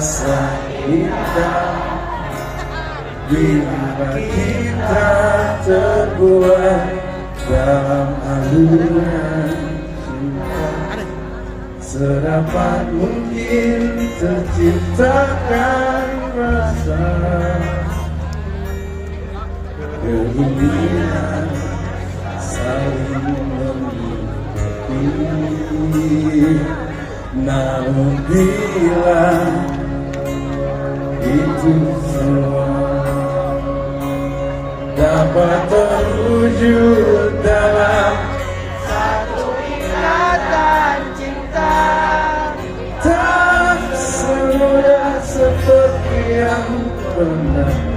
rasa kita bila kita terbuai dalam alunan cinta. Sedapat mungkin terciptakan rasa keinginan saling memiliki. Namun bila itu semua dapat terwujud dalam satu ikatan cinta, tak semudah seperti yang pernah